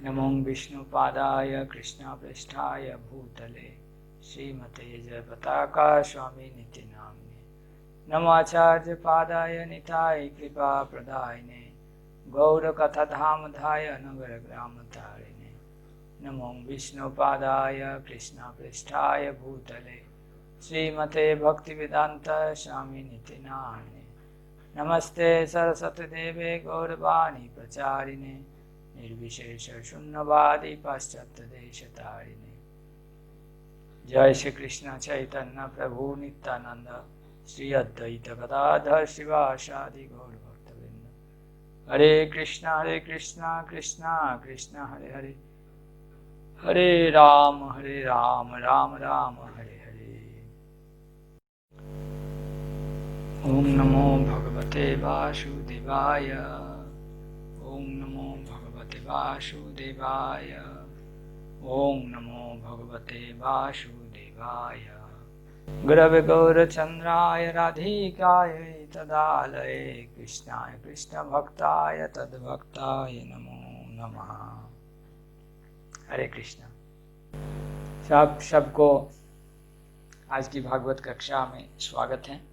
नमो विष्णुपादाय कृष्णपृष्ठाय भूतले श्रीमते जयपताका स्वामी नित्य नामने नमाचार्य पादाय निताय कृपा प्रदायने गौरकथाधामधाय नगर ग्राम तारिणे नमो विष्णुपादाय कृष्णपृष्ठाय भूतले श्रीमते भक्तिवेदांत स्वामी नित्य नामने नमस्ते सरस्वती देवे गौरवाणी प्रचारिणे निर्विशेष शून्यवादी पाश्चात्य देश तारिणे जय श्री कृष्ण चैतन्य प्रभु नित्यानंद श्री अद्वैत गदाधर शिवासादि गौर भक्तवृंद हरे कृष्णा कृष्णा कृष्णा हरे हरे हरे राम राम राम हरे हरे। ओम नमो भगवते वासुदेवाय ओम नमो भगवते वासुदेवाय ओम नमो भगवते वासुदेवाय गुरवे गौरचंद्राय राधिकाय तदालये कृष्णाय कृष्ण भक्ताय तद्भक्ताय नमो नमः। हरे कृष्णा। सबको आज की भागवत कक्षा में स्वागत है।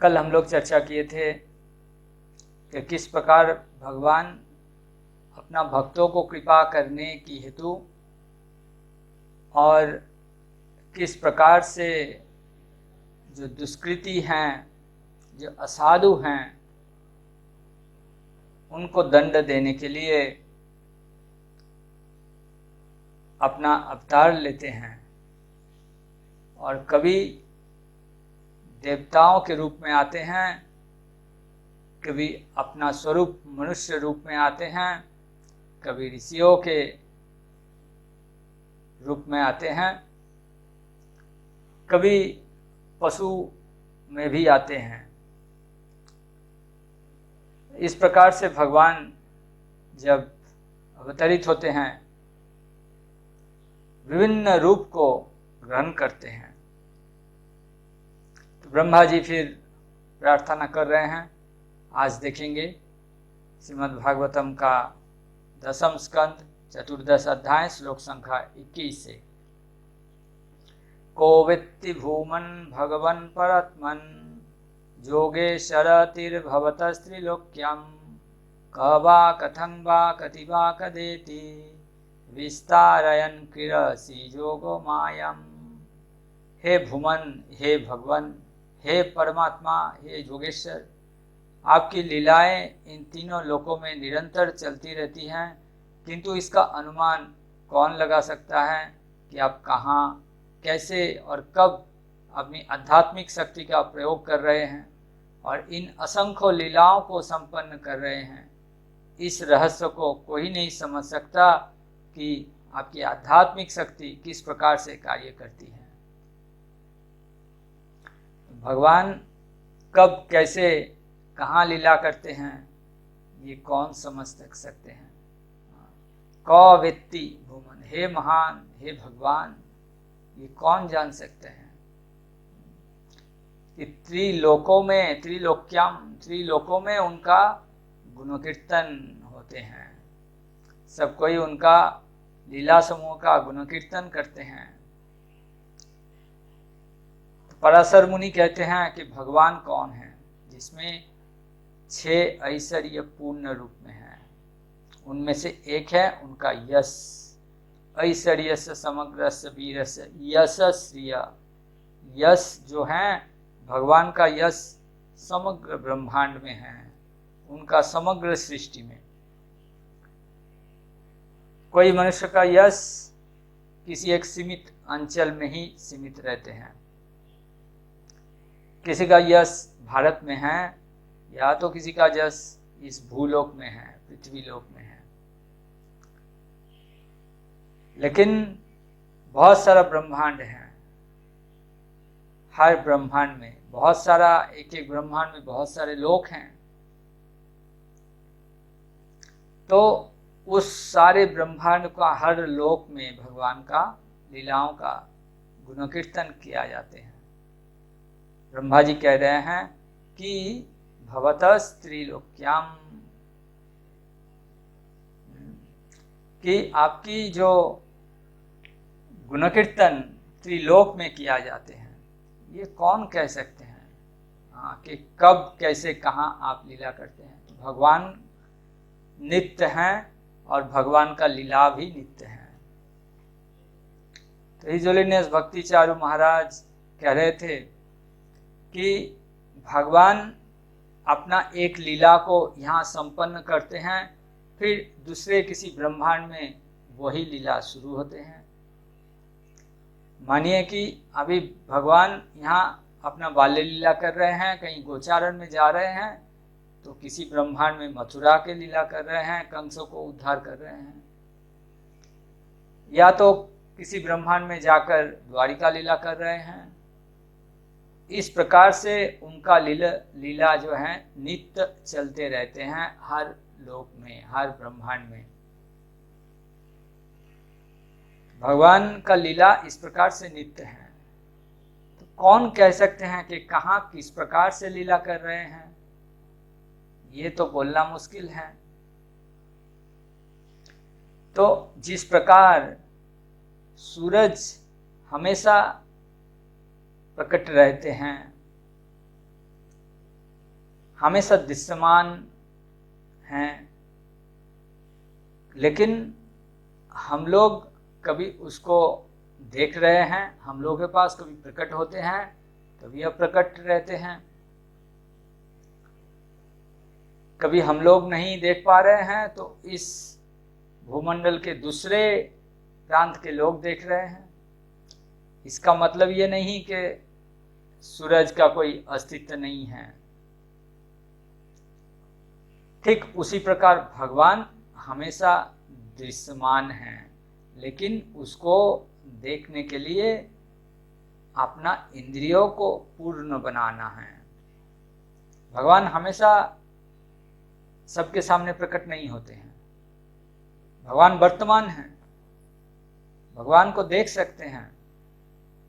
कल हम लोग चर्चा किए थे कि किस प्रकार भगवान अपना भक्तों को कृपा करने की हेतु और किस प्रकार से जो दुष्कृति हैं, जो असाधु हैं, उनको दंड देने के लिए अपना अवतार लेते हैं और कभी देवताओं के रूप में आते हैं, कभी अपना स्वरूप मनुष्य रूप में आते हैं, कभी ऋषियों के रूप में आते हैं, कभी पशु में भी आते हैं। इस प्रकार से भगवान जब अवतरित होते हैं विभिन्न रूप को ग्रहण करते हैं। तो ब्रह्मा जी फिर प्रार्थना कर रहे हैं। आज देखेंगे श्रीमद् भागवतम का 10वां स्कंद 14 अध्याय श्लोक संख्या 21 से। को वित्ति भूमन् भगवन् परत्मन् योगेश्वरतिर्भवतस्त्रिलोक्यं क वा कथं वा कति वा कदेति विस्तारयन् क्रीडसि योगो मायम्। हे भूमन, हे भगवान, हे परमात्मा, हे योगेश्वर, आपकी लीलाएं इन तीनों लोकों में निरंतर चलती रहती हैं, किंतु इसका अनुमान कौन लगा सकता है कि आप कहाँ, कैसे और कब अपनी आध्यात्मिक शक्ति का प्रयोग कर रहे हैं और इन असंख्य लीलाओं को संपन्न कर रहे हैं। इस रहस्य को कोई नहीं समझ सकता कि आपकी आध्यात्मिक शक्ति किस प्रकार से कार्य करती है। भगवान कब, कैसे, कहाँ लीला करते हैं, ये कौन समझ सकते हैं। क वेत्ति भूमन, हे महान, हे भगवान, ये कौन जान सकते हैं कि त्रिलोकों में, त्रिलोकों में उनका गुणकीर्तन होते हैं। सब कोई उनका लीला समूह का गुणकीर्तन करते हैं। तो पराशर मुनि कहते हैं कि भगवान कौन है, जिसमें 6 ऐश्वर्य पूर्ण रूप में है। उनमें से एक है उनका यश। ऐश्वर्यस्य समग्रस्य वीरस्य यशस्रिय। यश जो है भगवान का यश समग्र ब्रह्मांड में है, उनका समग्र सृष्टि में। कोई मनुष्य का यश किसी एक सीमित अंचल में ही सीमित रहते हैं। किसी का यश भारत में है, या तो किसी का यश इस भूलोक में है, पृथ्वी लोक में है। लेकिन बहुत सारा ब्रह्मांड है। हर ब्रह्मांड में बहुत सारा, एक ब्रह्मांड में बहुत सारे लोक हैं। तो उस सारे ब्रह्मांड का हर लोक में भगवान का लीलाओं का गुणकीर्तन किया जाते हैं। ब्रह्मा जी कह रहे हैं कि भवतः स्त्रीलोक्याम, कि आपकी जो गुणकीर्तन त्रिलोक में किया जाते हैं, ये कौन कह सकते हैं कि कब कैसे कहाँ आप लीला करते हैं। तो भगवान नित्य हैं और भगवान का लीला भी नित्य है। तो हिज होलीनेस भक्ति चारू महाराज कह रहे थे कि भगवान अपना एक लीला को यहाँ संपन्न करते हैं, फिर दूसरे किसी ब्रह्मांड में वही लीला शुरू होते हैं। मानिए कि अभी भगवान यहाँ अपना बाल्य लीला कर रहे हैं, कहीं गोचारण में जा रहे हैं, तो किसी ब्रह्मांड में मथुरा के लीला कर रहे हैं, कंसों को उद्धार कर रहे हैं, या तो किसी ब्रह्मांड में जाकर द्वारिका लीला कर रहे हैं। इस प्रकार से उनका लीला जो है नित्य चलते रहते हैं, हर लोक में, हर ब्रह्मांड में। भगवान का लीला इस प्रकार से नित्य है। तो कौन कह सकते हैं कि कहाँ किस प्रकार से लीला कर रहे हैं, ये तो बोलना मुश्किल है। तो जिस प्रकार सूरज हमेशा प्रकट रहते हैं, हमेशा दृश्यमान हैं, लेकिन हम लोग कभी उसको देख रहे हैं, हम लोगों के पास कभी प्रकट होते हैं, कभी अप्रकट रहते हैं, कभी हम लोग नहीं देख पा रहे हैं तो इस भूमंडल के दूसरे प्रांत के लोग देख रहे हैं। इसका मतलब ये नहीं कि सूरज का कोई अस्तित्व नहीं है। ठीक उसी प्रकार भगवान हमेशा दृश्यमान हैं, लेकिन उसको देखने के लिए अपना इंद्रियों को पूर्ण बनाना है। भगवान हमेशा सबके सामने प्रकट नहीं होते हैं। भगवान वर्तमान हैं, भगवान को देख सकते हैं।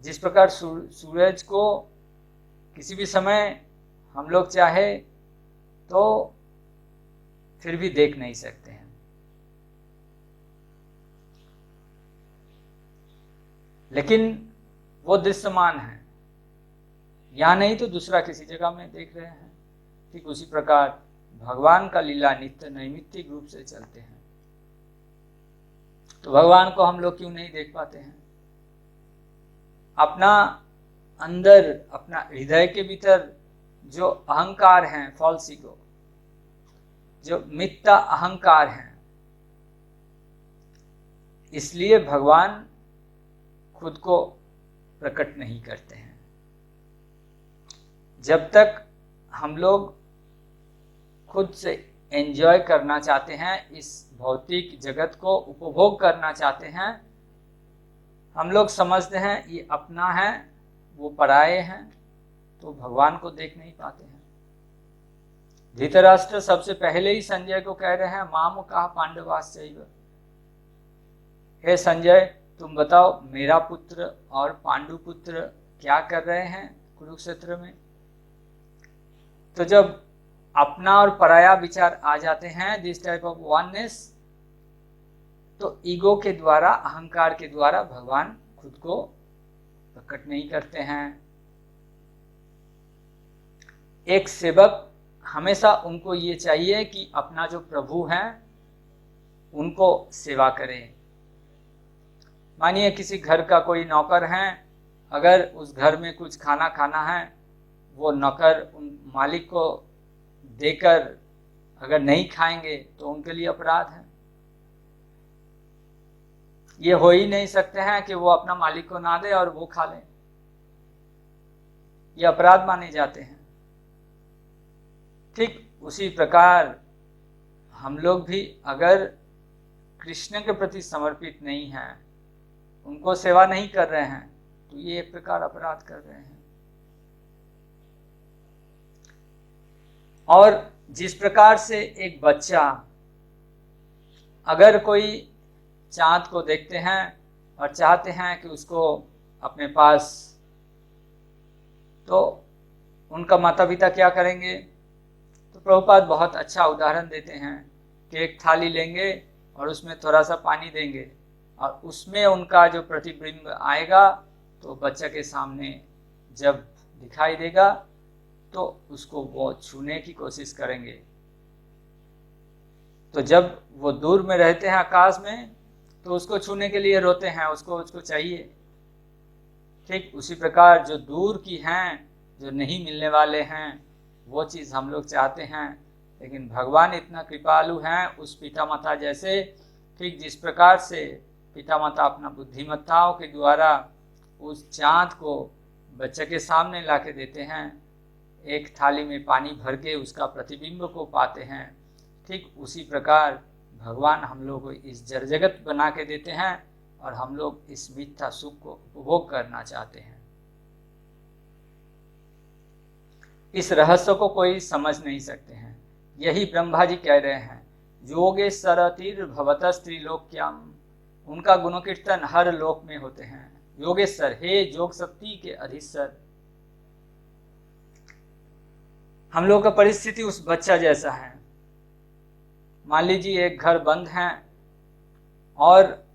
जिस प्रकार सूरज को किसी भी समय हम लोग चाहे तो फिर भी देख नहीं सकते हैं, लेकिन वो दृश्यमान है, यहाँ नहीं तो दूसरा किसी जगह में देख रहे हैं। ठीक उसी प्रकार भगवान का लीला नित्य नैमित्तिक रूप से चलते हैं। तो भगवान को हम लोग क्यों नहीं देख पाते हैं? अपना अंदर, अपना हृदय के भीतर जो अहंकार है, फॉल्स ईगो, जो मिथ्या अहंकार है, इसलिए भगवान खुद को प्रकट नहीं करते हैं। जब तक हम लोग खुद से एंजॉय करना चाहते हैं, इस भौतिक जगत को उपभोग करना चाहते हैं, हम लोग समझते हैं ये अपना है, वो पराये हैं, तो भगवान को देख नहीं पाते हैं। धृतराष्ट्र सबसे पहले ही संजय को कह रहे हैं, माम कहा पांडवाश्चैव, हे संजय तुम बताओ मेरा पुत्र और पांडु पुत्र क्या कर रहे हैं कुरुक्षेत्र में। तो जब अपना और पराया विचार आ जाते हैं, दिस टाइप ऑफ वननेस, तो ईगो के द्वारा, अहंकार के द्वारा भगवान खुद को प्रकट नहीं करते हैं। एक सेवक हमेशा उनको ये चाहिए कि अपना जो प्रभु है उनको सेवा करें। मानिए किसी घर का कोई नौकर है, अगर उस घर में कुछ खाना खाना है, वो नौकर उन मालिक को देकर अगर नहीं खाएंगे तो उनके लिए अपराध है। ये हो ही नहीं सकते हैं कि वो अपना मालिक को ना दे और वो खा ले, ये अपराध माने जाते हैं। ठीक उसी प्रकार हम लोग भी अगर कृष्ण के प्रति समर्पित नहीं हैं, उनको सेवा नहीं कर रहे हैं, तो ये एक प्रकार अपराध कर रहे हैं। और जिस प्रकार से एक बच्चा, अगर कोई चांद को देखते हैं और चाहते हैं कि उसको अपने पास, तो उनका माता पिता क्या करेंगे? तो प्रभुपाद बहुत अच्छा उदाहरण देते हैं कि एक थाली लेंगे और उसमें थोड़ा सा पानी देंगे और उसमें उनका जो प्रतिबिंब आएगा तो बच्चा के सामने जब दिखाई देगा तो उसको वो छूने की कोशिश करेंगे। तो जब वो दूर में रहते हैं आकाश में तो उसको छूने के लिए रोते हैं, उसको चाहिए। ठीक उसी प्रकार जो दूर की हैं, जो नहीं मिलने वाले हैं, वो चीज़ हम लोग चाहते हैं। लेकिन भगवान इतना कृपालु हैं उस पिता माता जैसे, ठीक जिस प्रकार से पिता माता अपना बुद्धिमत्ताओं के द्वारा उस चाँद को बच्चे के सामने ला के देते हैं, एक थाली में पानी भर के उसका प्रतिबिंब को पाते हैं, ठीक उसी प्रकार भगवान हम लोग को इस जड़ जगत बना के देते हैं और हम लोग इस मिथ्या सुख को उपभोग करना चाहते हैं। इस रहस्य को कोई समझ नहीं सकते हैं। यही ब्रह्मा जी कह रहे हैं, योगेश्वर भवतः स्त्रीलोक्यम। उनका गुण कीर्तन हर लोक में होते हैं। योगेश्वर, हे योग शक्ति के अधीश्वर। हम लोग का परिस्थिति उस बच्चा जैसा है। मान लीजिए एक घर बंद है और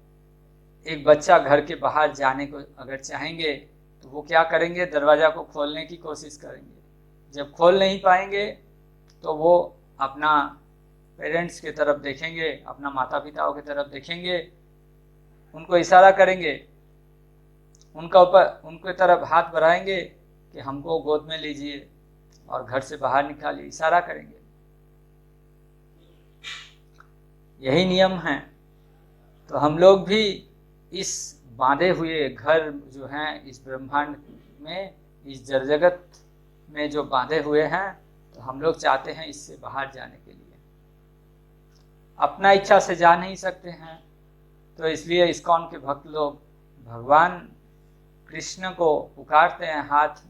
एक बच्चा घर के बाहर जाने को अगर चाहेंगे तो वो क्या करेंगे, दरवाज़ा को खोलने की कोशिश करेंगे। जब खोल नहीं पाएंगे तो वो अपना पेरेंट्स की तरफ देखेंगे, अपना माता पिताओं की तरफ देखेंगे, उनको इशारा करेंगे, उनके तरफ हाथ बढ़ाएंगे कि हमको गोद में लीजिए और घर से बाहर निकालिए, इशारा करेंगे। यही नियम है। तो हम लोग भी इस बांधे हुए घर जो हैं, इस ब्रह्मांड में, इस जड़ जगत में जो बांधे हुए हैं, तो हम लोग चाहते हैं इससे बाहर जाने के लिए। अपना इच्छा से जा नहीं सकते हैं, तो इसलिए इस्कॉन के भक्त लोग भगवान कृष्ण को पुकारते हैं,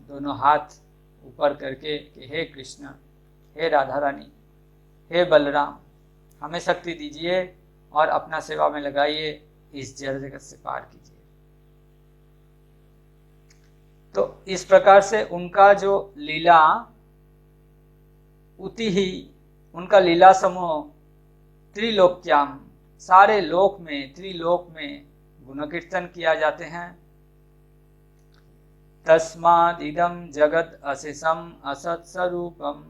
दोनों हाथ ऊपर करके कि हे कृष्ण, हे राधा रानी, हे बलराम, हमें शक्ति दीजिए और अपना सेवा में लगाइए, इस जड़ जगत से पार कीजिए। तो इस प्रकार से उनका जो लीला उति ही, उनका लीला समूह त्रिलोक्याम, सारे लोक में, त्रिलोक में गुण कीर्तन किया जाते हैं। तस्मादिदं जगत अशेषम असत्स्वरूपम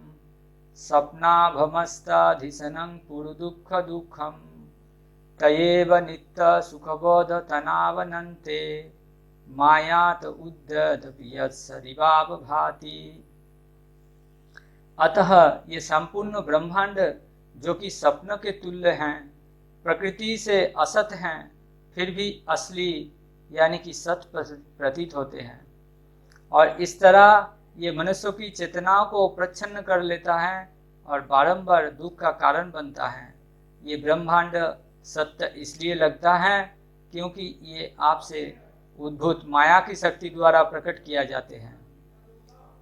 स्वप्नाभमस्ताधिशनं पुरुदुःख दुःखम तयेव नित्य सुखबोध तनावनन्ते मायात उद्यदपि यत्सरिवाव भाति। अतः ये संपूर्ण ब्रह्मांड जो कि स्वप्न के तुल्य हैं, प्रकृति से असत हैं, फिर भी असली यानी कि सत प्रतीत होते हैं, और इस तरह ये मनुष्यों की चेतनाओं को प्रच्छन्न कर लेता है और बारंबार दुख का कारण बनता है। ये ब्रह्मांड सत्य इसलिए लगता है क्योंकि ये आपसे उद्भूत माया की शक्ति द्वारा प्रकट किया जाते हैं,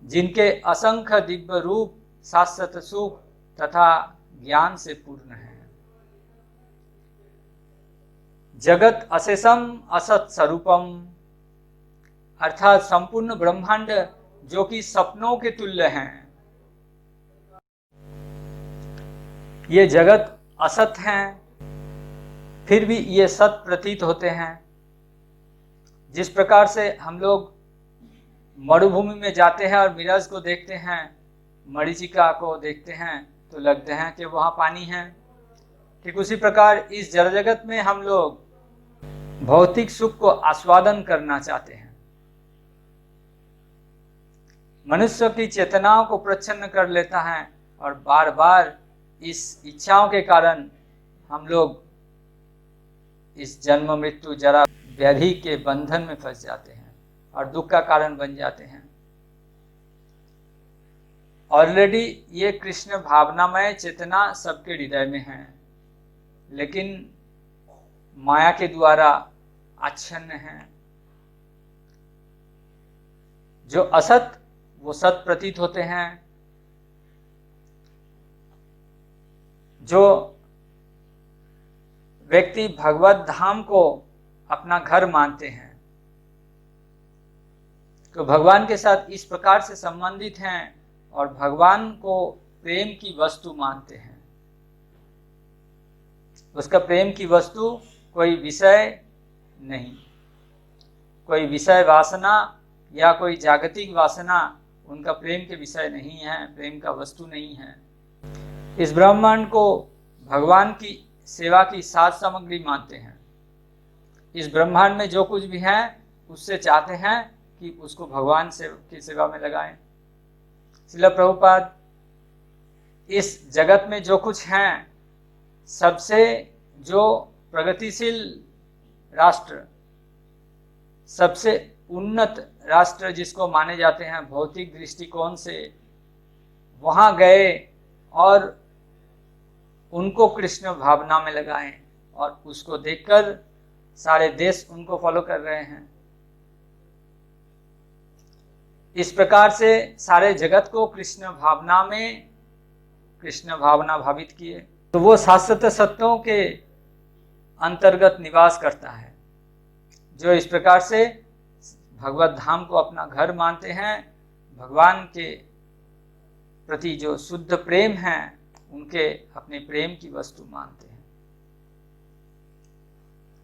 जिनके असंख्य दिव्य रूप शाश्वत सुख तथा ज्ञान से पूर्ण है। जगत अशेषम असत स्वरूपम, अर्थात संपूर्ण ब्रह्मांड जो कि सपनों के तुल्य हैं। ये जगत असत हैं, फिर भी ये सत प्रतीत होते हैं। जिस प्रकार से हम लोग मरुभूमि में जाते हैं और मिरज को देखते हैं, मरीचिका को देखते हैं, तो लगते हैं कि वहाँ पानी है। ठीक उसी प्रकार इस जड़ जगत में हम लोग भौतिक सुख को आस्वादन करना चाहते हैं। मनुष्य की चेतनाओं को प्रच्छन्न कर लेता है और बार बार इस इच्छाओं के कारण हम लोग इस जन्म मृत्यु जरा व्याधि के बंधन में फंस जाते हैं और दुख का कारण बन जाते हैं। ऑलरेडी ये कृष्ण भावनामय चेतना सबके हृदय में है, लेकिन माया के द्वारा आच्छन्न है। जो असत वो सत प्रतीत होते हैं, जो व्यक्ति भगवत धाम को अपना घर मानते हैं, तो भगवान के साथ इस प्रकार से संबंधित हैं और भगवान को प्रेम की वस्तु मानते हैं, उसका प्रेम की वस्तु कोई विषय नहीं, कोई विषय वासना या कोई जागतिक वासना उनका प्रेम के विषय नहीं है, प्रेम का वस्तु नहीं है। इस ब्रह्मांड को भगवान की सेवा की साध सामग्री मानते हैं। इस ब्रह्मांड में जो कुछ भी है उससे चाहते हैं कि उसको भगवान की सेवा में लगाएं। श्रील प्रभुपाद इस जगत में जो कुछ है, सबसे जो प्रगतिशील राष्ट्र, सबसे उन्नत राष्ट्र जिसको माने जाते हैं भौतिक दृष्टिकोण से, वहां गए और उनको कृष्ण भावना में लगाएं और उसको देखकर सारे देश उनको फॉलो कर रहे हैं। इस प्रकार से सारे जगत को कृष्ण भावना भावित किए, तो वो शाश्वत सत्यों के अंतर्गत निवास करता है। जो इस प्रकार से भगवत धाम को अपना घर मानते हैं, भगवान के प्रति जो शुद्ध प्रेम है उनके अपने प्रेम की वस्तु मानते हैं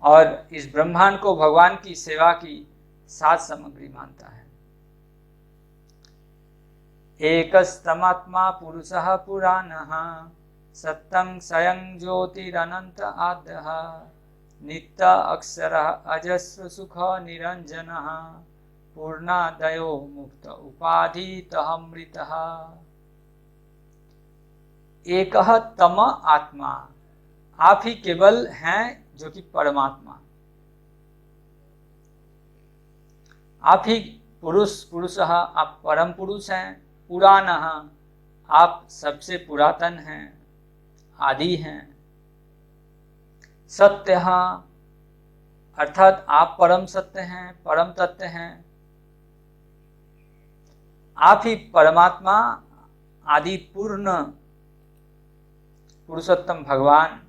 और इस ब्रह्मांड को भगवान की सेवा की साध सामग्री मानता है। एकस्तमात्मा पुरुषः पुराणः सत्यं स्वयं ज्योतिरनंत आद्यः नित्य अक्षरः अजस्र सुख निरंजनः पूर्णादयो मुक्त उपाधितः मृतः। एकः तम आत्मा, आप ही केवल हैं जो कि परमात्मा। आप ही पुरुषः, आप परम पुरुष हैं। पुराणः, आप सबसे पुरातन हैं, आदि हैं। सत्यः, अर्थात आप परम सत्य हैं, परम तत्व हैं। आप ही परमात्मा, आदि पूर्ण पुरुषोत्तम भगवान,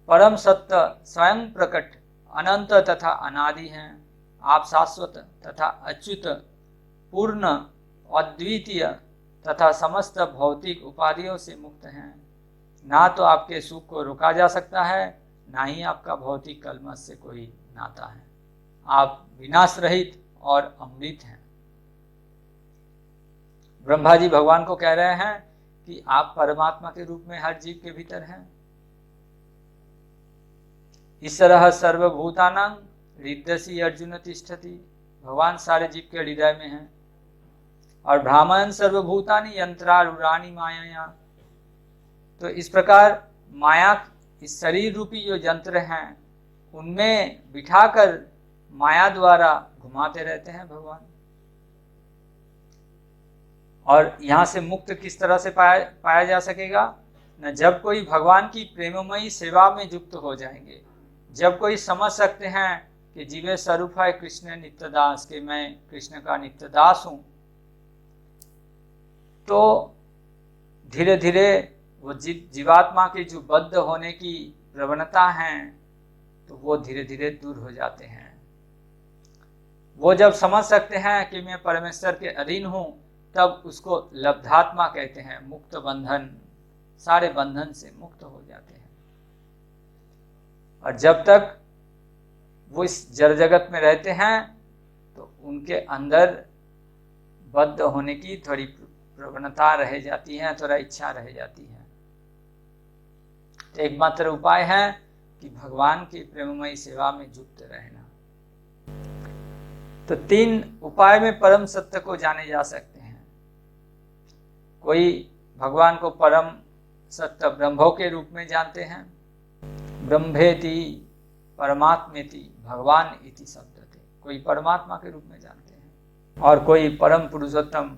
परम सत्य स्वयं प्रकट अनंत तथा अनादि हैं। आप शाश्वत तथा अच्युत, पूर्ण, अद्वितीय तथा समस्त भौतिक उपाधियों से मुक्त हैं। ना तो आपके सुख को रोका जा सकता है, ना ही आपका भौतिक कलमश से कोई नाता है। आप विनाश रहित और अमृत हैं। ब्रह्मा जी भगवान को कह रहे हैं कि आप परमात्मा के रूप में हर जीव के भीतर हैं। ईश्वरः सर्वभूतानां हृदयसि अर्जुन तिष्ठति, भगवान सारे जीव के हृदय में हैं। और ब्राह्मण सर्वभूतानि यंत्रारूढ़ानि मायया, तो इस प्रकार माया, इस शरीर रूपी जो यंत्र हैं उनमें बिठाकर माया द्वारा घुमाते रहते हैं भगवान। और यहाँ से मुक्त किस तरह से पाया जा सकेगा न? जब कोई भगवान की प्रेममयी सेवा में युक्त हो जाएंगे, जब कोई समझ सकते हैं कि जीवे स्वरूप है कृष्ण नित्यदास, के मैं कृष्ण का नित्यदास हूं, तो धीरे धीरे वो जीवात्मा की जो बद्ध होने की प्रवणता है तो वो धीरे धीरे दूर हो जाते हैं। वो जब समझ सकते हैं कि मैं परमेश्वर के अधीन हूं, तब उसको लब्धात्मा कहते हैं, मुक्त बंधन, सारे बंधन से मुक्त हो जाते हैं। और जब तक वो इस जड़ जगत में रहते हैं तो उनके अंदर बद्ध होने की थोड़ी प्रवणता रह जाती है, थोड़ा इच्छा रह जाती है। तो एकमात्र उपाय है कि भगवान की प्रेममयी सेवा में युक्त रहना। तो 3 उपाय में परम सत्य को जाने जा सकते हैं। कोई भगवान को परम सत्य ब्रह्मो के रूप में जानते हैं, ब्रह्मेति परमात्मेति भगवान इति शब्दते, कोई परमात्मा के रूप में जानते हैं, और कोई परम पुरुषोत्तम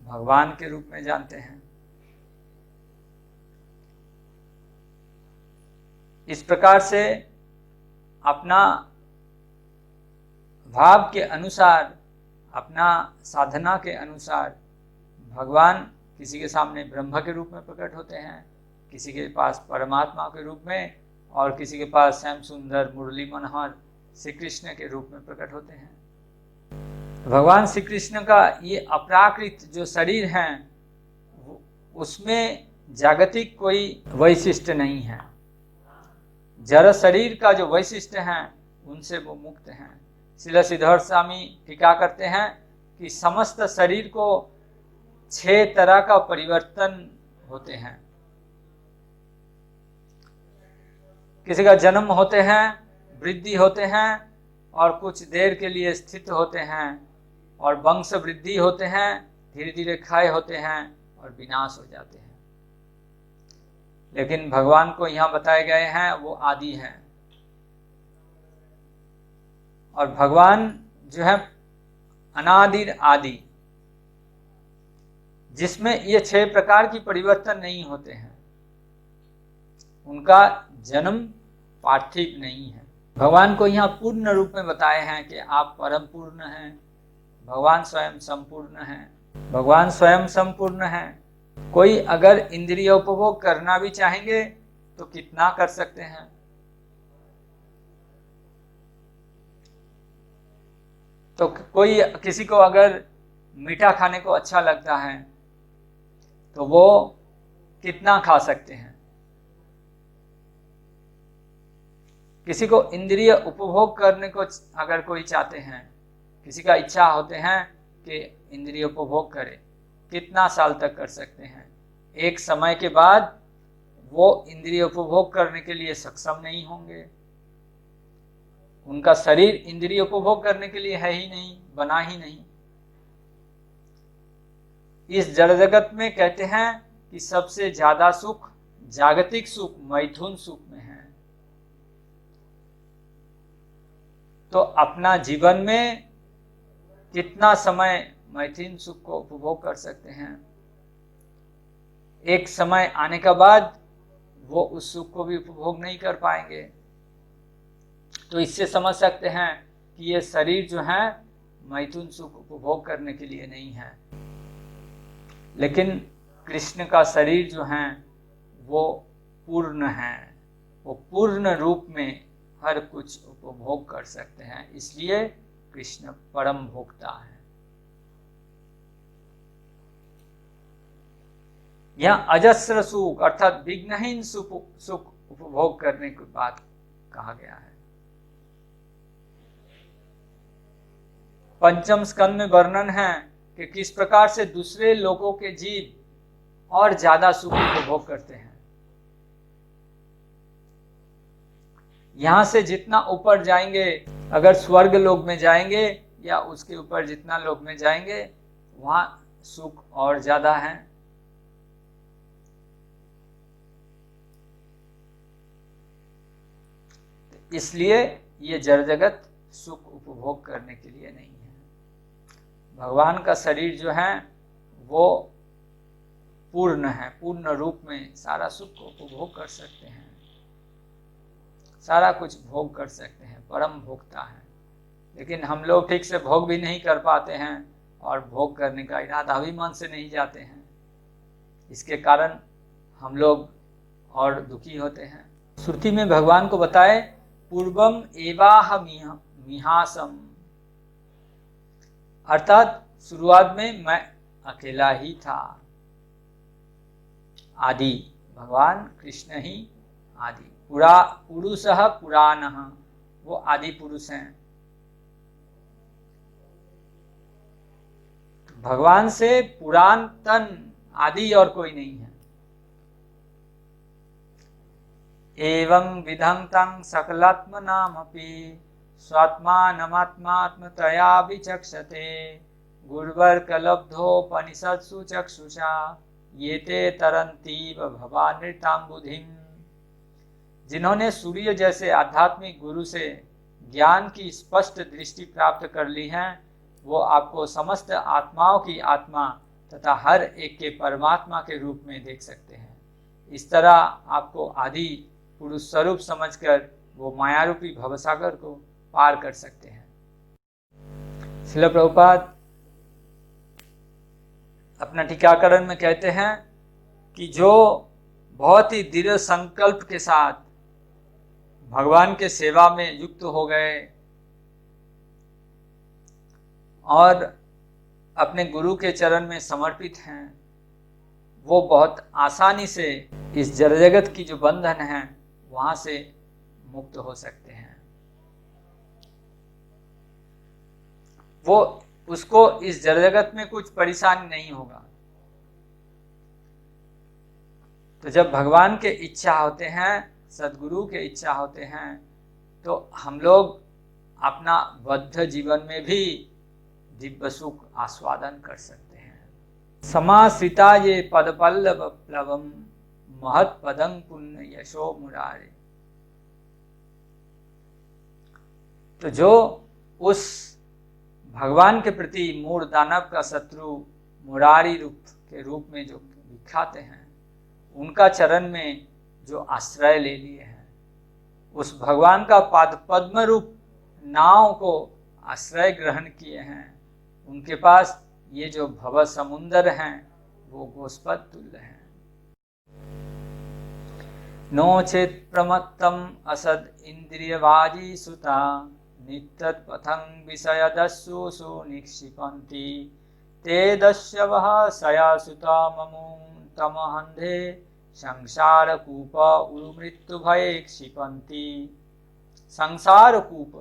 भगवान के रूप में जानते हैं। इस प्रकार से अपना भाव के अनुसार, अपना साधना के अनुसार भगवान किसी के सामने ब्रह्म के रूप में प्रकट होते हैं, किसी के पास परमात्मा के रूप में, और किसी के पास श्याम सुंदर मुरली मनोहर श्री कृष्ण के रूप में प्रकट होते हैं। भगवान श्री कृष्ण का ये अपराकृत जो शरीर है उसमें जागतिक कोई वैशिष्ट्य नहीं है। जड़ शरीर का जो वैशिष्ट हैं उनसे वो मुक्त हैं। श्रील सिद्धार्थ स्वामी टीका करते हैं कि समस्त शरीर को 6 तरह का परिवर्तन होते हैं। किसी का जन्म होते हैं, वृद्धि होते हैं और कुछ देर के लिए स्थित होते हैं, और वंश वृद्धि होते हैं, धीरे धीरे क्षय होते हैं और विनाश हो जाते हैं। लेकिन भगवान को यहाँ बताए गए हैं वो आदि हैं, और भगवान जो है अनादिर आदि, जिसमें ये 6 प्रकार की परिवर्तन नहीं होते हैं। उनका जन्म पार्थिव नहीं है। भगवान को यहाँ पूर्ण रूप में बताए हैं कि आप परम पूर्ण हैं, भगवान स्वयं संपूर्ण हैं। भगवान स्वयं संपूर्ण हैं। कोई अगर इंद्रिय उपभोग करना भी चाहेंगे तो कितना कर सकते हैं। तो कोई किसी को अगर मीठा खाने को अच्छा लगता है तो वो कितना खा सकते हैं। किसी को इंद्रिय उपभोग करने को अगर कोई चाहते हैं, किसी का इच्छा होते हैं कि इंद्रिय उपभोग करे, कितना साल तक कर सकते हैं। एक समय के बाद वो इंद्रिय उपभोग करने के लिए सक्षम नहीं होंगे। उनका शरीर इंद्रिय उपभोग करने के लिए है ही नहीं, बना ही नहीं। इस जड़ जगत में कहते हैं कि सबसे ज्यादा सुख, जागतिक सुख मैथुन सुख में है। तो अपना जीवन में कितना समय मैथुन सुख को उपभोग कर सकते हैं। एक समय आने के बाद वो उस सुख को भी उपभोग नहीं कर पाएंगे। तो इससे समझ सकते हैं कि ये शरीर जो है मैथुन सुख उपभोग करने के लिए नहीं है। लेकिन कृष्ण का शरीर जो है वो पूर्ण है, वो पूर्ण रूप में हर कुछ उपभोग कर सकते हैं, इसलिए कृष्ण परम भोक्ता है। यहाँ अजस्र सुख अर्थात विघ्नहीन सुख उपभोग करने की बात कहा गया है। पंचम स्कंद में वर्णन है कि किस प्रकार से दूसरे लोगों के जीव और ज्यादा सुख उपभोग करते हैं। यहां से जितना ऊपर जाएंगे, अगर स्वर्ग लोक में जाएंगे या उसके ऊपर जितना लोक में जाएंगे, वहां सुख और ज्यादा है। इसलिए ये जड़ जगत सुख उपभोग करने के लिए नहीं है। भगवान का शरीर जो है वो पूर्ण है, पूर्ण रूप में सारा सुख को उपभोग कर सकते हैं, सारा कुछ भोग कर सकते हैं, परम भोक्ता है। लेकिन हम लोग ठीक से भोग भी नहीं कर पाते हैं और भोग करने का इरादा भी मन से नहीं जाते हैं। इसके कारण हम लोग और दुखी होते हैं। श्रुति में भगवान को बताए पूर्वम एवाह मिहासम, अर्थात शुरुआत में मैं अकेला ही था। आदि भगवान कृष्ण ही आदि, पुरुषः पुराणः, वो आदि पुरुष हैं। भगवान से पुरातन आदि और कोई नहीं है। एवं विधं तं सकलात्मनामपि स्वात्मानमात्मात्मतया विचक्षते गुरुवर्कलब्धोपनिषत्सु चक्षुषा ये ते तरन्तीव भवानृतां बुधिं। जिन्होंने सूर्य जैसे आध्यात्मिक गुरु से ज्ञान की स्पष्ट दृष्टि प्राप्त कर ली है, वो आपको समस्त आत्माओं की आत्मा तथा हर एक के परमात्मा के रूप में देख सकते हैं। इस तरह आपको आदि पुरुष स्वरूप समझकर वो मायारूपी भवसागर को पार कर सकते हैं। श्रील प्रभुपाद अपना टीकाकरण में कहते हैं कि जो बहुत ही दृढ़ संकल्प के साथ भगवान के सेवा में युक्त हो गए और अपने गुरु के चरण में समर्पित हैं, वो बहुत आसानी से इस जड़ जगत की जो बंधन है वहाँ से मुक्त हो सकते हैं। वो उसको इस जड़ जगत में कुछ परेशानी नहीं होगा। तो जब भगवान के इच्छा होते हैं, सदगुरु के इच्छा होते हैं, तो हम लोग अपना बद्ध जीवन में भी दिव्य सुख आस्वादन कर सकते हैं। समाश्रिता ये पदपल्लव प्लवम महत पदं पुण्य यशो मुरारे। तो जो उस भगवान के प्रति मूढ़ दानव का शत्रु मुरारी रूप के रूप में जो दिखाते हैं, उनका चरण में जो आश्रय ले लिए हैं, उस भगवान का पाद पद्म रूप नाव को आश्रय ग्रहण किए हैं, उनके पास ये जो भव समुंदर हैं वो गोस्पद तुल्य हैं। नो चेत प्रमत्तम असद इंद्रियवाजी सुता नित्यत पथं विषय दस्यु सुनिक्षिपन्ति ते दस्यवः सया सुता ममुं तमहंधे संसार कूप उरु मृत्यु भये क्षिपन्ति। संसार कूप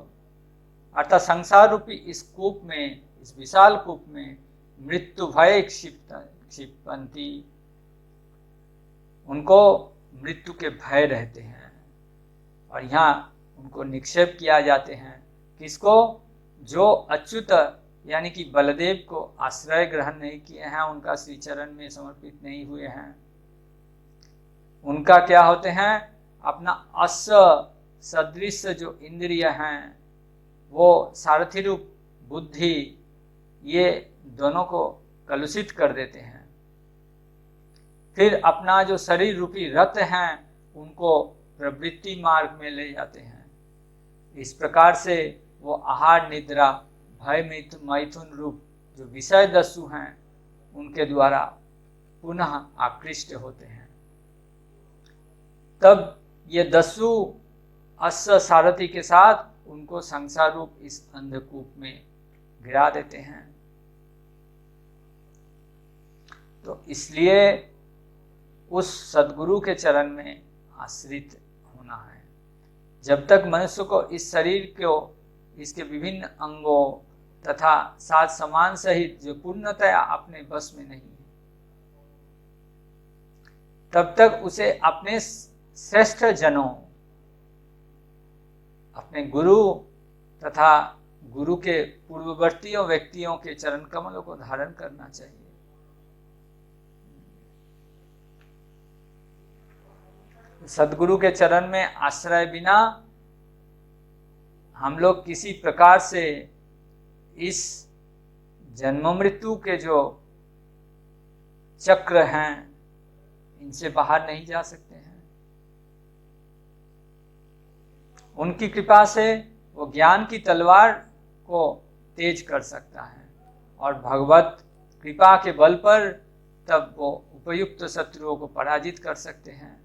अर्थात संसार रूपी इस कूप में, इस विशाल कूप में मृत्यु भय क्षिपन्ति, उनको मृत्यु के भय रहते हैं और यहाँ उनको निक्षेप किया जाते हैं। किसको? जो अच्युत यानी कि बलदेव को आश्रय ग्रहण नहीं किए हैं, उनका श्री चरण में समर्पित नहीं हुए हैं। उनका क्या होते हैं? अपना अस सदृश जो इंद्रिय हैं, वो सारथी रूप बुद्धि, ये दोनों को कलुषित कर देते हैं। फिर अपना जो शरीर रूपी रथ हैं, उनको प्रवृत्ति मार्ग में ले जाते हैं। इस प्रकार से वो आहार निद्रा भय मैथुन रूप जो विषय दस्यु हैं, उनके द्वारा पुनः आकृष्ट होते हैं। तब ये दस्यु अश्व सारथी के साथ उनको संसार रूप इस अंधकूप में गिरा देते हैं। तो इसलिए उस सद्गुरु के चरण में आश्रित होना है। जब तक मनुष्य को इस शरीर को, इसके विभिन्न अंगों तथा साथ समान सहित जो पूर्णतया अपने बस में नहीं है, तब तक उसे अपने श्रेष्ठ जनों, अपने गुरु तथा गुरु के पूर्ववर्ती व्यक्तियों के चरण कमलों को धारण करना चाहिए। सद्गुरु के चरण में आश्रय बिना हम लोग किसी प्रकार से इस जन्म मृत्यु के जो चक्र हैं, इनसे बाहर नहीं जा सकते हैं। उनकी कृपा से वो ज्ञान की तलवार को तेज कर सकता है और भगवत कृपा के बल पर तब वो उपयुक्त शत्रुओं को पराजित कर सकते हैं।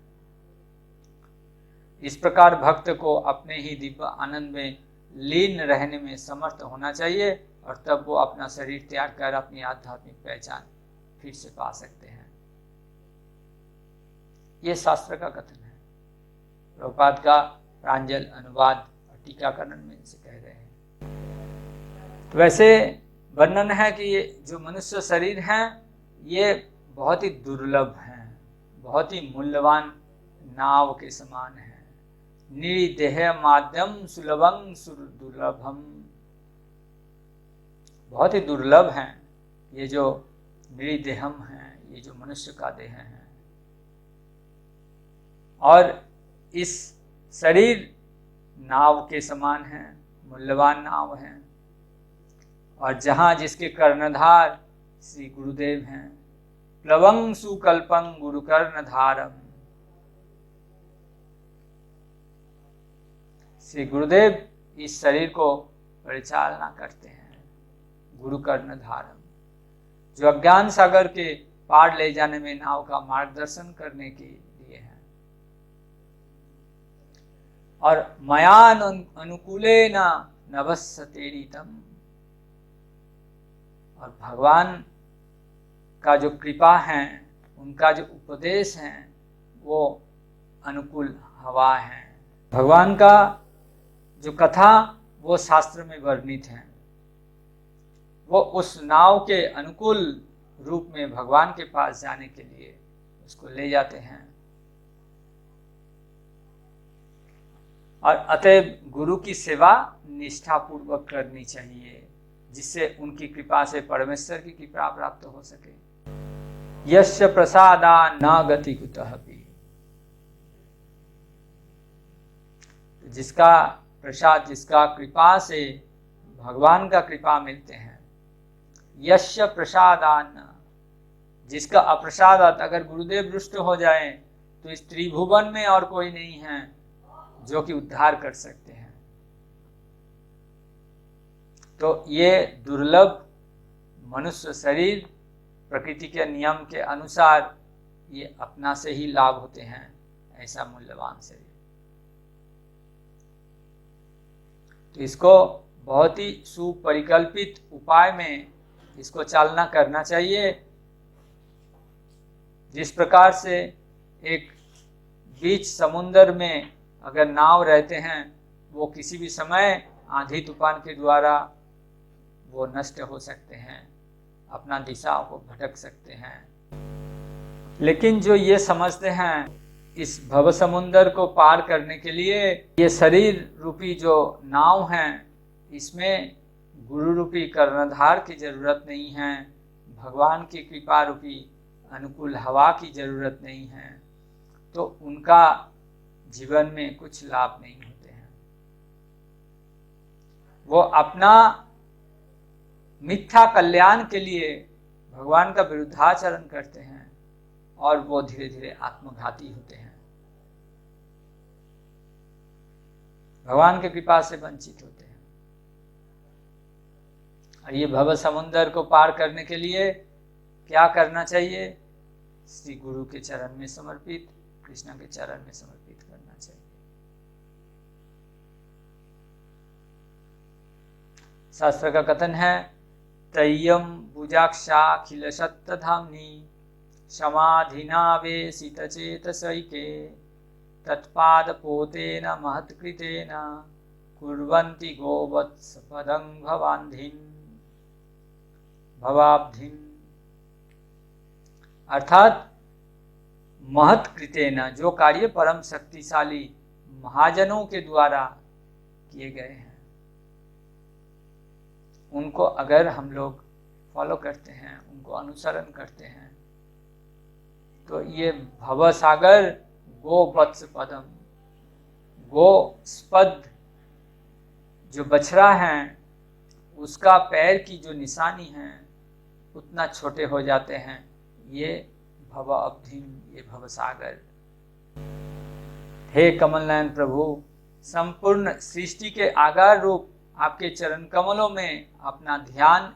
इस प्रकार भक्त को अपने ही दिव्य आनंद में लीन रहने में समर्थ होना चाहिए और तब वो अपना शरीर त्याग कर अपनी आध्यात्मिक पहचान फिर से पा सकते हैं। ये शास्त्र का कथन है। प्रभुपाद का प्रांजल अनुवाद और टीकाकरण में इसे कह रहे हैं। तो वैसे वर्णन है कि ये जो मनुष्य शरीर हैं, ये बहुत ही दुर्लभ हैं, बहुत ही मूल्यवान नाव के समान है। निदेह माध्यम सुलभं सुदुर्लभम, बहुत ही दुर्लभ हैं ये जो निदेहम है, ये जो मनुष्य का देह है। और इस शरीर नाव के समान है, मूल्यवान नाव है। और जहाँ जिसके कर्णधार श्री गुरुदेव हैं, प्लवं सुकल्पं गुरु कर्णधारम, श्री गुरुदेव इस शरीर को परिचालना करते हैं, गुरु कर्णधारम, जो अज्ञान सागर के पार ले जाने में नाव का मार्गदर्शन करने के लिए है। और मया अनुकूलेन नभस्तेरितम, और भगवान का जो कृपा है, उनका जो उपदेश है, वो अनुकूल हवा है, भगवान का जो कथा वो शास्त्र में वर्णित है, वो उस नाव के अनुकूल रूप में भगवान के पास जाने के लिए उसको ले जाते हैं। और अतएव गुरु की सेवा निष्ठापूर्वक करनी चाहिए, जिससे उनकी कृपा से परमेश्वर की कृपा प्राप्त हो सके। यस्य प्रसादा न गति कुतः भी, जिसका प्रसाद, जिसका कृपा से भगवान का कृपा मिलते हैं। यस्य प्रसादान, जिसका अप्रसादात, अगर गुरुदेव रुष्ट हो जाए तो इस त्रिभुवन में और कोई नहीं है जो कि उद्धार कर सकते हैं। तो ये दुर्लभ मनुष्य शरीर प्रकृति के नियम के अनुसार ये अपना से ही लाभ होते हैं, ऐसा मूल्यवान शरीर। तो इसको बहुत ही सुपरिकल्पित उपाय में इसको चालना करना चाहिए। जिस प्रकार से एक बीच समुद्र में अगर नाव रहते हैं, वो किसी भी समय आंधी तूफान के द्वारा वो नष्ट हो सकते हैं, अपना दिशा को भटक सकते हैं। लेकिन जो ये समझते हैं इस भव समुद्र को पार करने के लिए ये शरीर रूपी जो नाव है, इसमें गुरु रूपी कर्णधार की जरूरत नहीं है, भगवान की कृपा रूपी अनुकूल हवा की जरूरत नहीं है, तो उनका जीवन में कुछ लाभ नहीं होते हैं। वो अपना मिथ्या कल्याण के लिए भगवान का विरुद्धाचरण करते हैं और वो धीरे धीरे आत्मघाती होते हैं, भगवान की कृपा से वंचित होते हैं। और ये भव समुद्र को पार करने के लिए क्या करना चाहिए? श्री गुरु के चरण में समर्पित, कृष्ण के चरण में समर्पित करना चाहिए। शास्त्र का कथन है, तय्यम भुजाक्षाखिल सत्तधाम्नि समाधिनावेशित चेतसैके तत्पादपोतेन महत्कृतेन कुर्वन्ति गोवत्स पदं भवाब्धिं। अर्थात महत्कृतेन, जो कार्य परम शक्तिशाली महाजनों के द्वारा किए गए हैं, उनको अगर हम लोग फॉलो करते हैं, उनको अनुसरण करते हैं, तो ये भवसागर गोवत्स पदम, गोस्पद जो बछड़ा है उसका पैर की जो निशानी है उतना छोटे हो जाते हैं। ये भव अब्धिम, ये भवसागर। हे कमल नयन प्रभु, संपूर्ण सृष्टि के आगार रूप आपके चरण कमलों में अपना ध्यान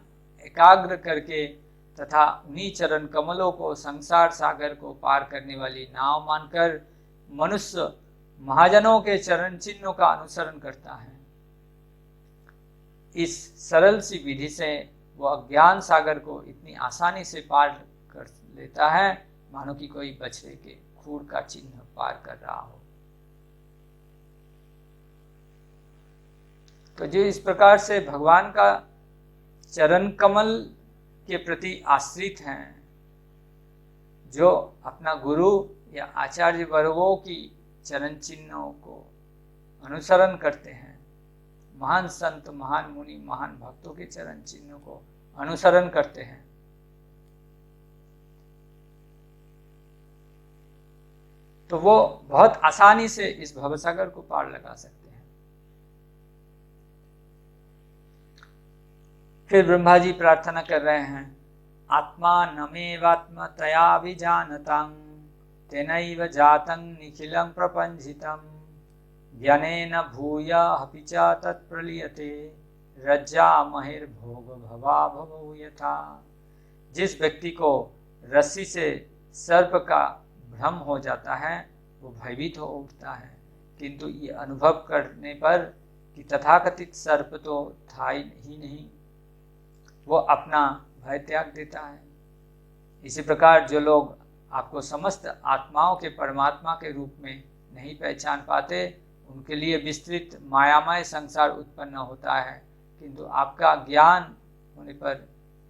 एकाग्र करके तथा उन्हीं चरण कमलों को संसार सागर को पार करने वाली नाव मानकर मनुष्य महाजनों के चरण चिन्हों का अनुसरण करता है। इस सरल सी विधि से वो अज्ञान सागर को इतनी आसानी से पार कर लेता है, मानो कि कोई बछड़े के खूर का चिन्ह पार कर रहा हो। तो जो इस प्रकार से भगवान का चरण कमल के प्रति आश्रित हैं, जो अपना गुरु या आचार्य वर्गों की चरण चिन्हों को अनुसरण करते हैं, महान संत, महान मुनि, महान भक्तों के चरण चिन्हों को अनुसरण करते हैं, तो वो बहुत आसानी से इस भवसागर को पार लगा सकते हैं। फिर ब्रह्मा जी प्रार्थना कर रहे हैं, आत्मा नमेवात्म तया विजानतं तेनैव जातं निखिलं प्रपंचितं ज्ञानेन भूय अपि च तत्प्रलीयते रज्जा महिर्भोग भवा भवो यथा। जिस व्यक्ति को रस्सी से सर्प का भ्रम हो जाता है वो भयभीत हो उठता है, किंतु ये अनुभव करने पर कि तथाकथित सर्प तो था ही नहीं, वो अपना भय त्याग देता है। इसी प्रकार जो लोग आपको समस्त आत्माओं के परमात्मा के रूप में नहीं पहचान पाते, उनके लिए विस्तृत मायामय संसार उत्पन्न होता है, किंतु आपका ज्ञान होने पर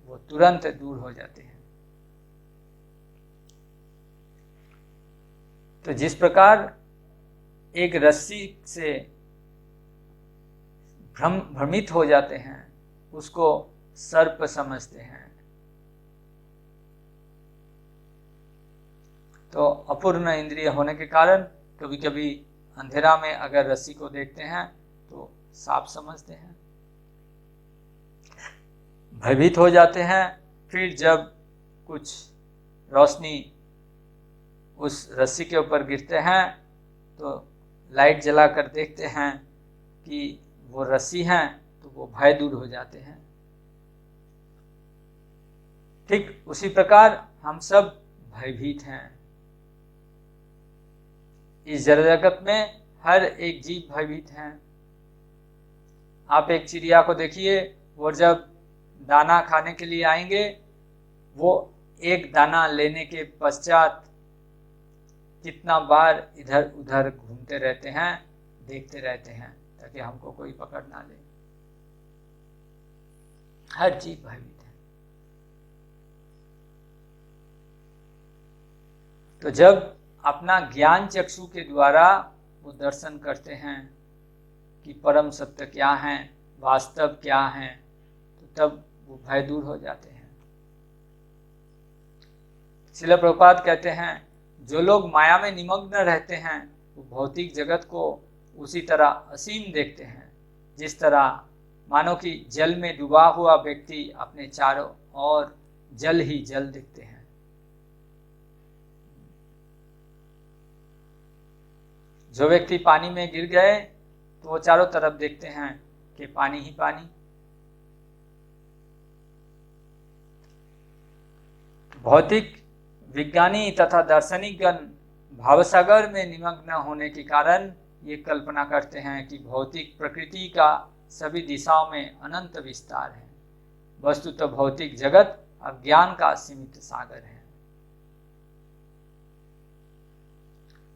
वो तुरंत दूर हो जाते हैं। तो जिस प्रकार एक रस्सी से भ्रमित हो जाते हैं, उसको सर्प समझते हैं। तो अपूर्ण इंद्रिय होने के कारण कभी कभी अंधेरा में अगर रस्सी को देखते हैं तो सांप समझते हैं, भयभीत हो जाते हैं। फिर जब कुछ रोशनी उस रस्सी के ऊपर गिरते हैं तो लाइट जलाकर देखते हैं कि वो रस्सी है, तो वो भय दूर हो जाते हैं। ठीक उसी प्रकार हम सब भयभीत हैं। इस जड़ जगत में हर एक जीव भयभीत है। आप एक चिड़िया को देखिए, वो जब दाना खाने के लिए आएंगे, वो एक दाना लेने के पश्चात कितना बार इधर उधर घूमते रहते हैं, देखते रहते हैं ताकि हमको कोई पकड़ ना ले। हर जीव भयभीत है। तो जब अपना ज्ञान चक्षु के द्वारा वो दर्शन करते हैं कि परम सत्य क्या है, वास्तव क्या है, तो तब वो भय दूर हो जाते हैं। श्रील प्रभुपाद कहते हैं, जो लोग माया में निमग्न रहते हैं वो भौतिक जगत को उसी तरह असीम देखते हैं, जिस तरह मानो कि जल में डूबा हुआ व्यक्ति अपने चारों ओर जल ही जल दिखते हैं। जो व्यक्ति पानी में गिर गए तो वो चारों तरफ देखते हैं कि पानी ही पानी। भौतिक विज्ञानी तथा दार्शनिकगण भावसागर में निमग्न होने के कारण ये कल्पना करते हैं कि भौतिक प्रकृति का सभी दिशाओं में अनंत विस्तार है। वस्तुतः भौतिक जगत अज्ञान का सीमित सागर है।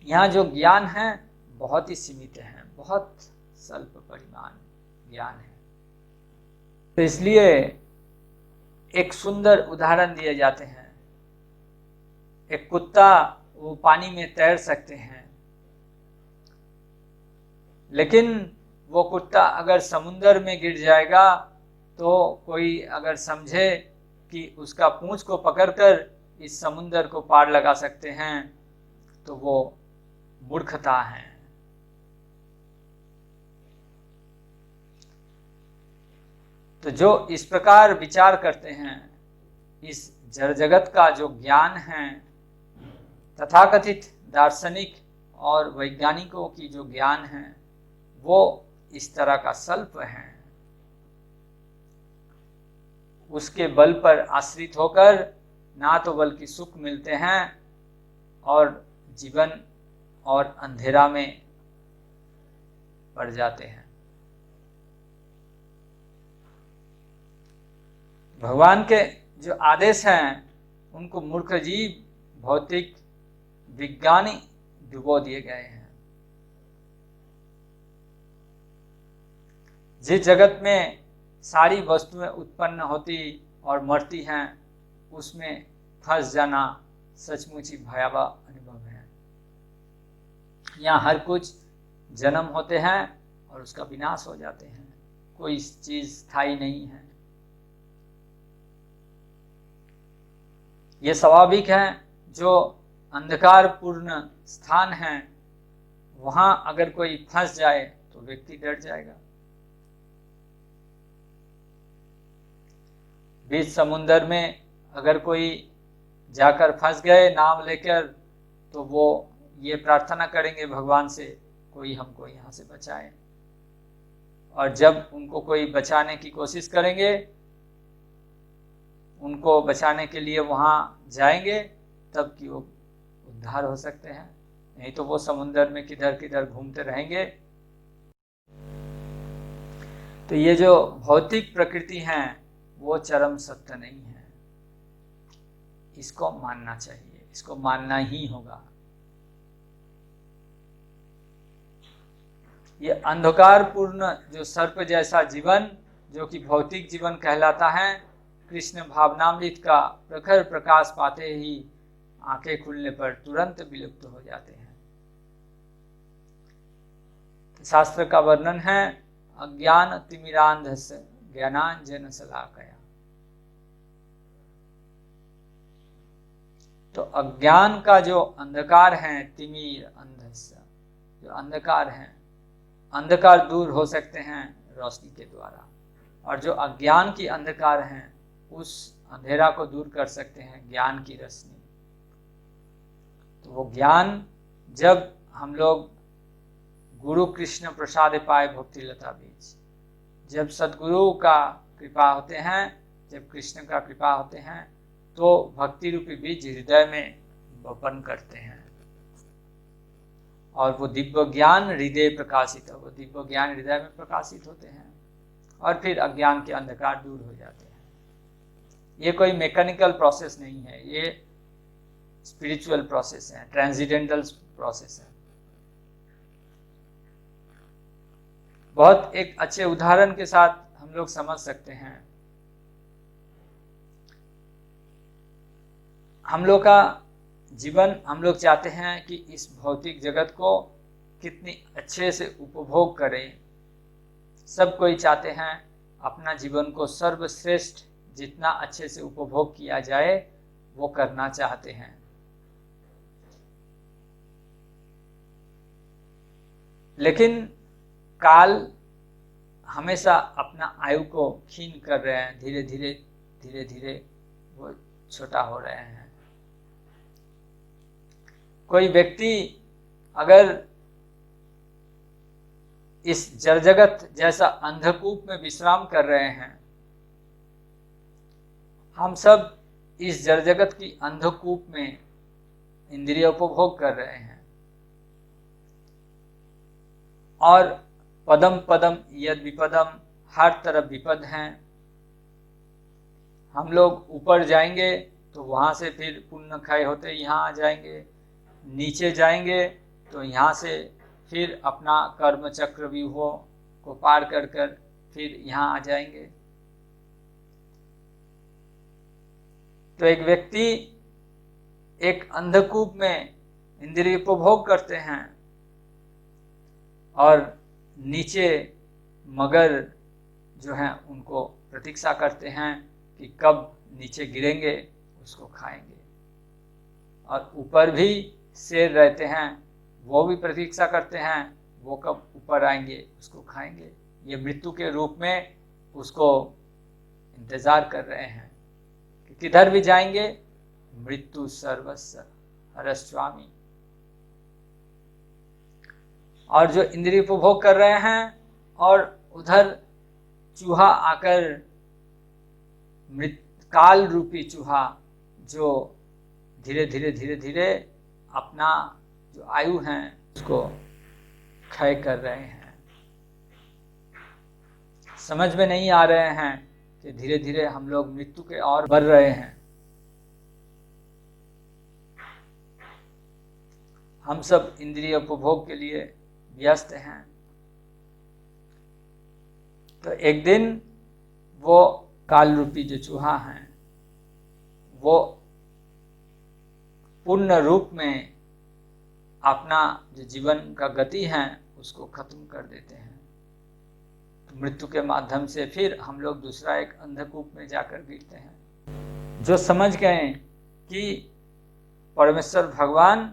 यहाँ जो ज्ञान है बहुत ही सीमित है, बहुत स्वल्प परिमाण ज्ञान है। तो इसलिए एक सुंदर उदाहरण दिए जाते हैं। एक कुत्ता, वो पानी में तैर सकते हैं, लेकिन वो कुत्ता अगर समुद्र में गिर जाएगा तो कोई अगर समझे कि उसका पूंछ को पकड़कर इस समुद्र को पार लगा सकते हैं तो वो मूर्खता है। तो जो इस प्रकार विचार करते हैं, इस जड़ जगत का जो ज्ञान है, तथाकथित दार्शनिक और वैज्ञानिकों की जो ज्ञान है, वो इस तरह का स्वल्प है। उसके बल पर आश्रित होकर ना तो बल की सुख मिलते हैं और जीवन और अंधेरा में पड़ जाते हैं। भगवान के जो आदेश हैं उनको मूर्ख जीव भौतिक विज्ञानी डुबो दिए गए हैं। जिस जगत में सारी वस्तुएं उत्पन्न होती और मरती हैं, उसमें फंस जाना सचमुच ही भयावह अनुभव है। यहाँ हर कुछ जन्म होते हैं और उसका विनाश हो जाते हैं। कोई चीज स्थायी नहीं है। ये स्वाभाविक है। जो अंधकार पूर्ण स्थान है, वहां अगर कोई फंस जाए तो व्यक्ति डर जाएगा। बीच समुद्र में अगर कोई जाकर फंस गए नाव लेकर, तो वो ये प्रार्थना करेंगे भगवान से, कोई हमको यहाँ से बचाए। और जब उनको कोई बचाने की कोशिश करेंगे, उनको बचाने के लिए वहां जाएंगे, तब कि वो उद्धार हो सकते हैं। नहीं तो वो समुद्र में किधर किधर घूमते रहेंगे। तो ये जो भौतिक प्रकृति है वो चरम सत्य नहीं है। इसको मानना चाहिए, इसको मानना ही होगा। ये अंधकारपूर्ण जो सर्प जैसा जीवन, जो कि भौतिक जीवन कहलाता है, कृष्ण भावनामृत का प्रखर प्रकाश पाते ही आंखें खुलने पर तुरंत विलुप्त हो जाते हैं। शास्त्र का वर्णन है, अज्ञान तिमिरांधस्य ज्ञानांजन शलाकया। तो अज्ञान का जो अंधकार है, तिमिर अंधस्य, जो अंधकार है, अंधकार दूर हो सकते हैं रोशनी के द्वारा, और जो अज्ञान की अंधकार है उस अंधेरा को दूर कर सकते हैं ज्ञान की रोशनी। तो वो ज्ञान जब हम लोग गुरु कृष्ण प्रसाद पाए भक्ति लता बीज, जब सदगुरु का कृपा होते हैं, जब कृष्ण का कृपा होते हैं, तो भक्ति रूपी बीज हृदय में बपन करते हैं और वो दिव्य ज्ञान हृदय प्रकाशित, वो दिव्य ज्ञान हृदय में प्रकाशित होते हैं और फिर अज्ञान के अंधकार दूर हो जाते हैं। ये कोई मैकेनिकल प्रोसेस नहीं है, ये स्पिरिचुअल प्रोसेस है, ट्रांसेंडेंटल प्रोसेस है। बहुत एक अच्छे उदाहरण के साथ हम लोग समझ सकते हैं। हम लोग का जीवन, हम लोग चाहते हैं कि इस भौतिक जगत को कितनी अच्छे से उपभोग करें। सब कोई चाहते हैं अपना जीवन को सर्वश्रेष्ठ जितना अच्छे से उपभोग किया जाए वो करना चाहते हैं। लेकिन काल हमेशा अपना आयु को क्षीण कर रहे हैं, धीरे धीरे वो छोटा हो रहे हैं। कोई व्यक्ति अगर इस जड़ जगत जैसा अंधकूप में विश्राम कर रहे हैं, हम सब इस जड़ जगत की अंधकूप में इंद्रिय उपभोग कर रहे हैं और पदम पदम यद विपदम, हर तरफ विपद हैं। हम लोग ऊपर जाएंगे तो वहां से फिर पुण्य क्षय होते यहाँ आ जाएंगे, नीचे जाएंगे तो यहाँ से फिर अपना कर्म चक्र व्यूहों को पार कर कर फिर यहाँ आ जाएंगे। तो एक व्यक्ति एक अंधकूप में इंद्रिय उपभोग करते हैं और नीचे मगर जो हैं उनको प्रतीक्षा करते हैं कि कब नीचे गिरेंगे उसको खाएंगे, और ऊपर भी शेर रहते हैं, वो भी प्रतीक्षा करते हैं वो कब ऊपर आएंगे उसको खाएंगे। ये मृत्यु के रूप में उसको इंतजार कर रहे हैं कि किधर भी जाएंगे मृत्यु सर्वस्व हरस्वामी। और जो इंद्रिय उपभोग कर रहे हैं और उधर चूहा आकर, काल रूपी चूहा जो धीरे धीरे अपना जो आयु है उसको क्षय कर रहे हैं। समझ में नहीं आ रहे हैं कि धीरे धीरे हम लोग मृत्यु के ओर बढ़ रहे हैं। हम सब इंद्रिय उपभोग के लिए व्यस्त हैं। तो एक दिन वो काल रूपी जो चूहा हैं वो पूर्ण रूप में अपना जो जीवन का गति है उसको खत्म कर देते हैं। तो मृत्यु के माध्यम से फिर हम लोग दूसरा एक अंधकूप में जाकर गिरते हैं। जो समझ गए कि परमेश्वर भगवान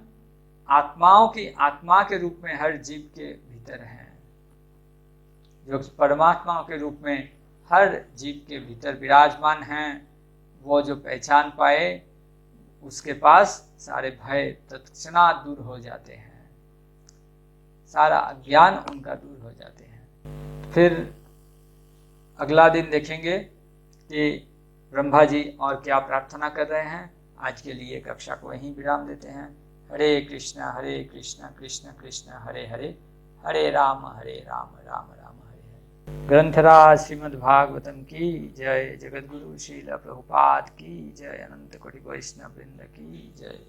आत्माओं की आत्मा के रूप में हर जीव के भीतर हैं, जो परमात्मा के रूप में हर जीव के भीतर विराजमान हैं, वो जो पहचान पाए उसके पास सारे भय तत्क्षणात दूर हो जाते हैं, सारा अज्ञान उनका दूर हो जाते हैं। फिर अगला दिन देखेंगे कि ब्रह्मा जी और क्या प्रार्थना कर रहे हैं। आज के लिए कक्षा को यहीं विराम देते हैं। हरे कृष्णा कृष्ण कृष्ण हरे हरे, हरे राम राम राम राम हरे हरे। ग्रंथराज श्रीमद् भागवतम की जय, जगत गुरु श्रील प्रभुपाद की जय, अनंत कोटि वैष्णव वृंद की जय।